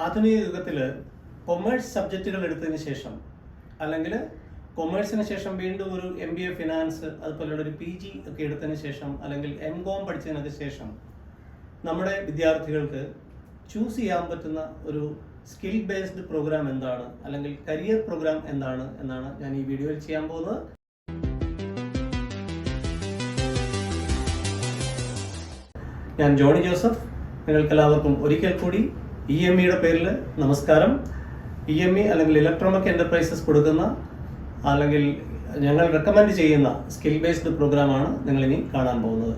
ആധുനിക യുഗത്തിൽ കൊമേഴ്സ് സബ്ജക്റ്റുകൾ എടുത്തതിന് ശേഷം അല്ലെങ്കിൽ കൊമേഴ്സിന് ശേഷം വീണ്ടും ഒരു MBA ഫിനാൻസ് അതുപോലെയുള്ള ഒരു PG ഒക്കെ എടുത്തതിന് ശേഷം അല്ലെങ്കിൽ MCOM പഠിച്ചതിനൊക്കെ ശേഷം നമ്മുടെ വിദ്യാർത്ഥികൾക്ക് ചൂസ് ചെയ്യാൻ പറ്റുന്ന ഒരു സ്കിൽ ബേസ്ഡ് പ്രോഗ്രാം എന്താണ് അല്ലെങ്കിൽ കരിയർ പ്രോഗ്രാം എന്താണ് എന്നാണ് ഞാൻ ഈ വീഡിയോയിൽ ചെയ്യാൻ പോകുന്നത്. ഞാൻ ജോണി ജോസഫ്. നിങ്ങൾക്കെല്ലാവർക്കും ഒരിക്കൽ കൂടി EMEയുടെ പേരിൽ നമസ്കാരം. EME അല്ലെങ്കിൽ ഇലക്ട്രോണിക് എന്റർപ്രൈസസ് കൊടുക്കുന്ന അല്ലെങ്കിൽ ഞങ്ങൾ റെക്കമെൻഡ് ചെയ്യുന്ന സ്കിൽ ബേസ്ഡ് പ്രോഗ്രാമാണ് നിങ്ങളിനി കാണാൻ പോകുന്നത്.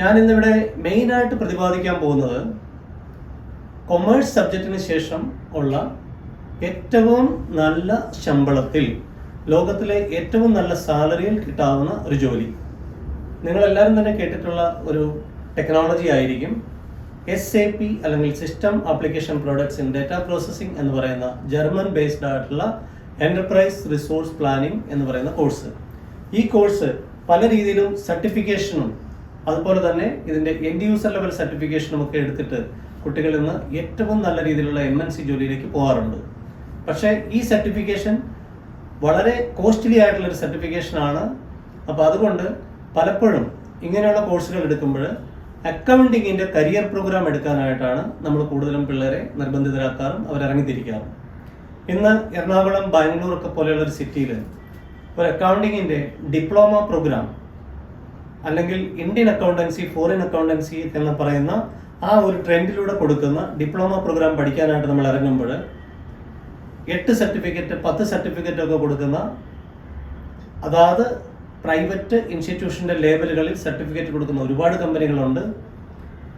ഞാൻ ഇന്നിവിടെ മെയിനായിട്ട് പ്രതിപാദിക്കാൻ പോകുന്നത് കൊമേഴ്സ് സബ്ജക്റ്റിന് ശേഷം ഉള്ള ഏറ്റവും നല്ല ശമ്പളത്തിൽ ലോകത്തിലെ ഏറ്റവും നല്ല സാലറിയിൽ കിട്ടാവുന്ന ഒരു ജോലി. നിങ്ങളെല്ലാവരും തന്നെ കേട്ടിട്ടുള്ള ഒരു ടെക്നോളജി ആയിരിക്കും SAP അല്ലെങ്കിൽ system application products in data processing എന്ന് പറയുന്ന ജർമ്മൻ ബേസ്ഡ് ആയിട്ടുള്ള എന്റർപ്രൈസ് റിസോഴ്സ് പ്ലാനിംഗ് എന്ന് പറയുന്ന കോഴ്സ്. ഈ കോഴ്സ് പല രീതിയിലും സർട്ടിഫിക്കേഷനും അതുപോലെ തന്നെ ഇതിന്റെ എൻഡ് യൂസർ ലെവൽ സർട്ടിഫിക്കേഷനും ഒക്കെ എടുത്തിട്ട് കുട്ടികൾ ഇന്ന് ഏറ്റവും നല്ല രീതിയിലുള്ള MNC ജോലിയിലേക്ക് പോകാറുണ്ട്. പക്ഷേ ഈ സർട്ടിഫിക്കേഷൻ വളരെ കോസ്റ്റ്ലി ആയിട്ടുള്ള ഒരു സർട്ടിഫിക്കേഷൻ ആണ്. അപ്പോൾ അതുകൊണ്ട് പലപ്പോഴും ഇങ്ങനെയുള്ള കോഴ്സുകൾ എടുക്കുമ്പോൾ അക്കൗണ്ടിങ്ങിന്റെ കരിയർ പ്രോഗ്രാം എടുക്കാനായിട്ടാണ് നമ്മൾ കൂടുതലും പിള്ളേരെ നിർബന്ധിതരാക്കാറും അവരിറങ്ങിത്തിരിക്കാറും. ഇന്ന് എറണാകുളം, ബാംഗ്ലൂർ ഒക്കെ പോലെയുള്ള ഒരു സിറ്റിയിൽ ഒരു അക്കൗണ്ടിങ്ങിന്റെ ഡിപ്ലോമ പ്രോഗ്രാം അല്ലെങ്കിൽ ഇന്ത്യൻ അക്കൗണ്ടൻസി, ഫോറിൻ അക്കൗണ്ടൻസി എന്ന് പറയുന്ന ആ ഒരു ട്രെൻഡിലൂടെ കൊടുക്കുന്ന ഡിപ്ലോമ പ്രോഗ്രാം പഠിക്കാനായിട്ട് നമ്മൾ ഇറങ്ങുമ്പോൾ 8 സർട്ടിഫിക്കറ്റ് 10 സർട്ടിഫിക്കറ്റ് ഒക്കെ കൊടുക്കുന്ന അതാത് പ്രൈവറ്റ് ഇൻസ്റ്റിറ്റ്യൂഷൻ്റെ ലേബലുകളിൽ സർട്ടിഫിക്കറ്റ് കൊടുക്കുന്ന ഒരുപാട് കമ്പനികളുണ്ട്.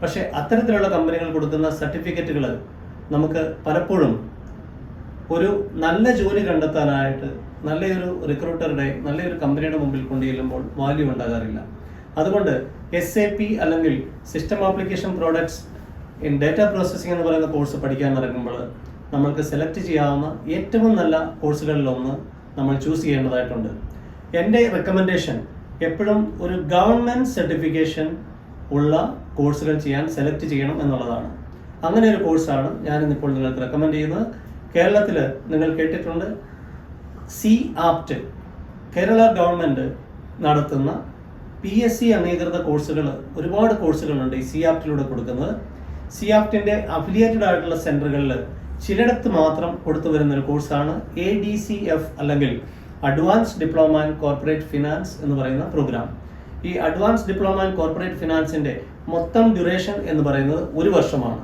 പക്ഷേ അത്തരത്തിലുള്ള കമ്പനികൾ കൊടുക്കുന്ന സർട്ടിഫിക്കറ്റുകൾ നമുക്ക് പലപ്പോഴും ഒരു നല്ല ജോലി കണ്ടെത്താനായിട്ട് നല്ലൊരു റിക്രൂട്ടറുടെ നല്ലൊരു കമ്പനിയുടെ മുമ്പിൽ കൊണ്ടുചെല്ലുമ്പോൾ വാല്യൂ ഉണ്ടാകാറില്ല. അതുകൊണ്ട് SAP അല്ലെങ്കിൽ system application products in data processing എന്ന് പറയുന്ന കോഴ്സ് പഠിക്കാൻ ഇറങ്ങുമ്പോൾ നമ്മൾക്ക് സെലക്ട് ചെയ്യാവുന്ന ഏറ്റവും നല്ല കോഴ്സുകളിലൊന്ന് നമ്മൾ ചൂസ് ചെയ്യേണ്ടതായിട്ടുണ്ട്. എൻ്റെ റെക്കമെൻഡേഷൻ എപ്പോഴും ഒരു ഗവൺമെൻറ് സർട്ടിഫിക്കേഷൻ ഉള്ള കോഴ്സുകൾ ചെയ്യാൻ സെലക്ട് ചെയ്യണം എന്നുള്ളതാണ്. അങ്ങനെ ഒരു കോഴ്സാണ് ഞാനിന്നിപ്പോൾ നിങ്ങൾക്ക് റെക്കമെൻഡ് ചെയ്യുന്നത്. കേരളത്തിൽ നിങ്ങൾ കേട്ടിട്ടുണ്ട് CAPT, കേരള ഗവൺമെൻറ് നടത്തുന്ന PSC അംഗീകൃത കോഴ്സുകൾ, ഒരുപാട് കോഴ്സുകളുണ്ട് ഈ CAPTലൂടെ കൊടുക്കുന്നത്. CAPTൻ്റെ അഫിലിയേറ്റഡ് ആയിട്ടുള്ള സെൻറ്ററുകളിൽ ചിലയിടത്ത് മാത്രം കൊടുത്തു വരുന്ന ഒരു കോഴ്സാണ് ADCF അല്ലെങ്കിൽ advance diploma in corporate finance എന്ന് പറയുന്ന പ്രോഗ്രാം. ഈ അഡ്വാൻസ് ഡിപ്ലോമ ഇൻ കോർപ്പറേറ്റ് ഫിനാൻസിന്റെ മൊത്തം ഡ്യൂറേഷൻ എന്ന് പറയുന്നത് 1 വർഷമാണ്.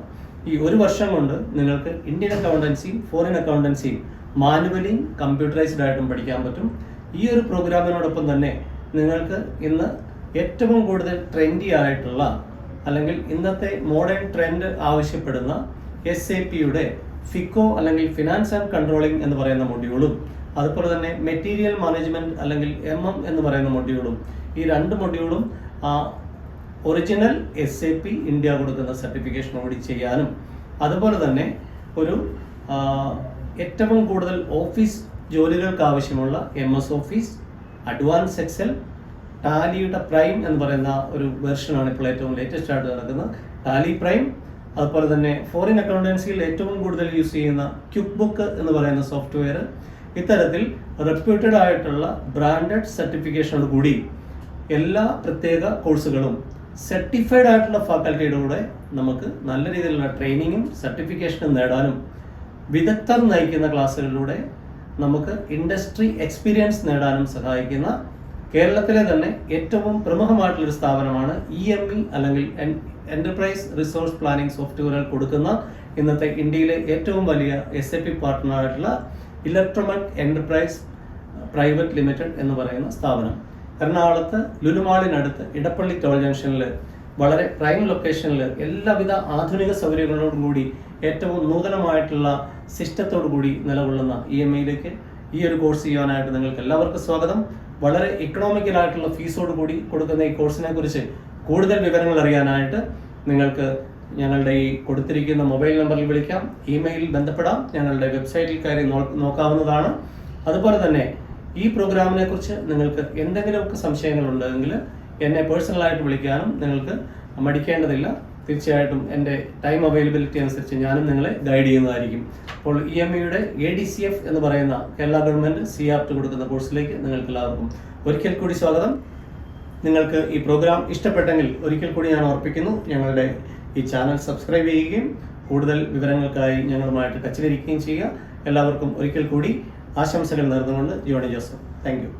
ഈ 1 വർഷം കൊണ്ട് നിങ്ങൾക്ക് ഇന്ത്യൻ അക്കൗണ്ടൻസിയും ഫോറിൻ അക്കൗണ്ടൻസിയും മാനുവലിയും കമ്പ്യൂട്ടറൈസ്ഡ് ആയിട്ടും പഠിക്കാൻ പറ്റും. ഈ ഒരു പ്രോഗ്രാമിനോടൊപ്പം തന്നെ നിങ്ങൾക്ക് ഇന്ന് ഏറ്റവും കൂടുതൽ ട്രെൻഡി ആയിട്ടുള്ള അല്ലെങ്കിൽ ഇന്നത്തെ മോഡേൺ ട്രെൻഡ് ആവശ്യപ്പെടുന്ന SAPയുടെ FICO അല്ലെങ്കിൽ ഫിനാൻസ് ആൻഡ് കൺട്രോളിംഗ് എന്ന് പറയുന്ന മൊഡ്യൂളും അതുപോലെ തന്നെ മെറ്റീരിയൽ മാനേജ്മെന്റ് അല്ലെങ്കിൽ MM എന്ന് പറയുന്ന മൊഡ്യൂളും, ഈ 2 മൊഡ്യൂളും ഒറിജിനൽ SAP ഇന്ത്യ കൊടുക്കുന്ന സർട്ടിഫിക്കേഷൻ കൂടി ചെയ്യാനും അതുപോലെ തന്നെ ഒരു ഏറ്റവും കൂടുതൽ ഓഫീസ് ജോലികൾക്ക് ആവശ്യമുള്ള MS ഓഫീസ്, അഡ്വാൻസ് എക്സൽ, ടാലിയുടെ പ്രൈം എന്ന് പറയുന്ന ഒരു വെർഷനാണ് ഇപ്പോൾ ഏറ്റവും ലേറ്റസ്റ്റ് ആയിട്ട് നടക്കുന്നത്, ടാലി പ്രൈം. അതുപോലെ തന്നെ ഫോറിൻ അക്കൗണ്ടൻസിയിൽ ഏറ്റവും കൂടുതൽ യൂസ് ചെയ്യുന്ന ക്വിക്ക് ബുക്ക് എന്ന് പറയുന്ന സോഫ്റ്റ്വെയർ. ഇത്തരത്തിൽ റെപ്യൂട്ടഡ് ആയിട്ടുള്ള ബ്രാൻഡഡ് സർട്ടിഫിക്കേഷനോട് കൂടി എല്ലാ പ്രത്യേക കോഴ്സുകളും സർട്ടിഫൈഡ് ആയിട്ടുള്ള ഫാക്കൽറ്റിയുടെ കൂടെ നമുക്ക് നല്ല രീതിയിലുള്ള ട്രെയിനിങ്ങും സർട്ടിഫിക്കേഷനും നേടാനും വിദഗ്ധർ നയിക്കുന്ന ക്ലാസ്സുകളിലൂടെ നമുക്ക് ഇൻഡസ്ട്രി എക്സ്പീരിയൻസ് നേടാനും സഹായിക്കുന്ന കേരളത്തിലെ തന്നെ ഏറ്റവും പ്രമുഖമായിട്ടുള്ളൊരു സ്ഥാപനമാണ് EME അല്ലെങ്കിൽ എന്റർപ്രൈസ് റിസോഴ്സ് പ്ലാനിംഗ് സോഫ്റ്റ്വെയറുകൾ കൊടുക്കുന്ന ഇന്നത്തെ ഇന്ത്യയിലെ ഏറ്റവും വലിയ SAP പാർട്ട്ണറായിട്ടുള്ള ഇലക്ട്രോണിക് എന്റർപ്രൈസ് പ്രൈവറ്റ് ലിമിറ്റഡ് എന്ന് പറയുന്ന സ്ഥാപനം. എറണാകുളത്ത് ലുലുമാളിനടുത്ത് ഇടപ്പള്ളി ടോൾ ജംഗ്ഷനിൽ വളരെ പ്രൈം ലൊക്കേഷനിൽ എല്ലാവിധ ആധുനിക സൗകര്യങ്ങളോടും കൂടി ഏറ്റവും നൂതനമായിട്ടുള്ള സിസ്റ്റത്തോടു കൂടി നിലകൊള്ളുന്ന EMEയിലേക്ക് ഈ ഒരു കോഴ്സ് ചെയ്യാനായിട്ട് നിങ്ങൾക്ക് എല്ലാവർക്കും സ്വാഗതം. വളരെ ഇക്കണോമിക്കലായിട്ടുള്ള ഫീസോട് കൂടി കൊടുക്കുന്ന ഈ കോഴ്സിനെ കുറിച്ച് കൂടുതൽ വിവരങ്ങൾ അറിയാനായിട്ട് നിങ്ങൾക്ക് ഞങ്ങളുടെ ഈ കൊടുത്തിരിക്കുന്ന മൊബൈൽ നമ്പറിൽ വിളിക്കാം, ഇമെയിലിൽ ബന്ധപ്പെടാം, ഞങ്ങളുടെ വെബ്സൈറ്റിൽ കയറി നോക്കാവുന്നതാണ്. അതുപോലെ തന്നെ ഈ പ്രോഗ്രാമിനെ കുറിച്ച് നിങ്ങൾക്ക് എന്തെങ്കിലുമൊക്കെ സംശയങ്ങളുണ്ടെങ്കിൽ എന്നെ പേഴ്സണലായിട്ട് വിളിക്കാനും നിങ്ങൾക്ക് മടിക്കേണ്ടതില്ല. തീർച്ചയായിട്ടും എൻ്റെ ടൈം അവൈലബിലിറ്റി അനുസരിച്ച് ഞാനും നിങ്ങളെ ഗൈഡ് ചെയ്യുന്നതായിരിക്കും. അപ്പോൾ EMEയുടെ ADCF എന്ന് പറയുന്ന കേരള ഗവൺമെൻറ് CRT കൊടുക്കുന്ന കോഴ്സിലേക്ക് നിങ്ങൾക്ക് എല്ലാവർക്കും ഒരിക്കൽ കൂടി സ്വാഗതം. നിങ്ങൾക്ക് ഈ പ്രോഗ്രാം ഇഷ്ടപ്പെട്ടെങ്കിൽ ഒരിക്കൽ കൂടി ഞാൻ ഓർപ്പിക്കുന്നു, ഞങ്ങളുടെ ഈ ചാനൽ സബ്സ്ക്രൈബ് ചെയ്യുകയും കൂടുതൽ വിവരങ്ങൾക്കായി ഞങ്ങളുമായിട്ട് ടച്ചിലിരിക്കുകയും ചെയ്യുക. എല്ലാവർക്കും ഒരിക്കൽ കൂടി ആശംസകൾ നേർന്നുകൊണ്ട് ജോണി ജോസഫ്. Thank you.